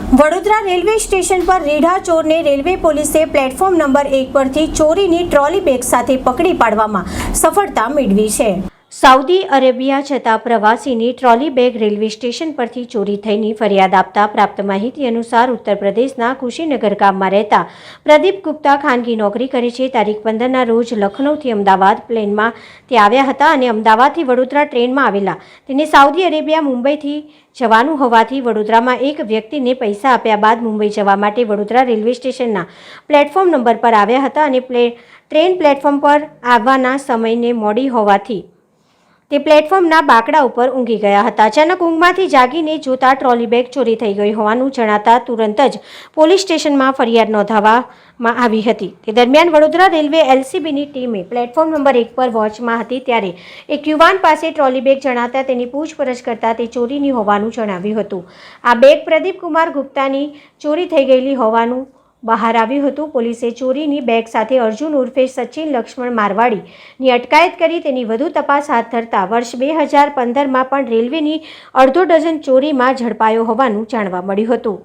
Vadodara railway station પર રીઢા ચોરને railway પોલીસે platform number 1 પરથી ચોરીની ટ્રોલી બેગ સાથે પકડી પાડવામાં સફળતા મેળવી છે। સાઉદી અરેબિયા જતા પ્રવાસીની ટ્રોલી બેગ રેલવે સ્ટેશન પરથી ચોરી થઈની ફરિયાદ આપતા પ્રાપ્ત માહિતી અનુસાર ઉત્તર પ્રદેશના કુશીનગર ગામમાં રહેતા પ્રદીપ ગુપ્તા ખાનગી નોકરી કરે છે। તારીખ 15ના રોજ લખનૌથી અમદાવાદ પ્લેનમાં તે આવ્યા હતા અને અમદાવાદથી વડોદરા ટ્રેનમાં આવેલા તેને સાઉદી અરેબિયા મુંબઈથી જવાનું હોવાથી વડોદરામાં એક વ્યક્તિને પૈસા આપ્યા બાદ મુંબઈ જવા માટે વડોદરા રેલવે સ્ટેશનના પ્લેટફોર્મ નંબર પર આવ્યા હતા અને ટ્રેન પ્લેટફોર્મ પર આવવાના સમયને મોડી હોવાથી તે પ્લેટફોર્મના બાકડા ઉપર ઊંઘી ગયા હતા। અચાનક ઊંઘમાંથી જાગીને જોતા ટ્રોલી બેગ ચોરી થઈ ગઈ હોવાનું જણાતા તુરંત જ પોલીસ સ્ટેશનમાં ફરિયાદ નોંધાવવામાં આવી હતી। તે દરમિયાન વડોદરા રેલવે એલસીબીની ટીમે પ્લેટફોર્મ નંબર 1 પર વોચમાં હતી ત્યારે એક યુવાન પાસે ટ્રોલી બેગ જણાતા તેની પૂછપરછ કરતા તે ચોરીની હોવાનું જણાવ્યું હતું। આ બેગ પ્રદીપ કુમાર ગુપ્તાની ચોરી થઈ ગયેલી હોવાનું બહાર આવ્યું હતું। પોલીસે ચોરીની બેગ સાથે અર્જુન ઉર્ફે સચિન લક્ષ્મણ મારવાડીની અટકાયત કરી તેની વધુ તપાસ હાથ ધરતા વર્ષ 2015માં પણ રેલવેની અડધો ડઝન ચોરીમાં ઝડપાયો હોવાનું જાણવા મળ્યું હતું।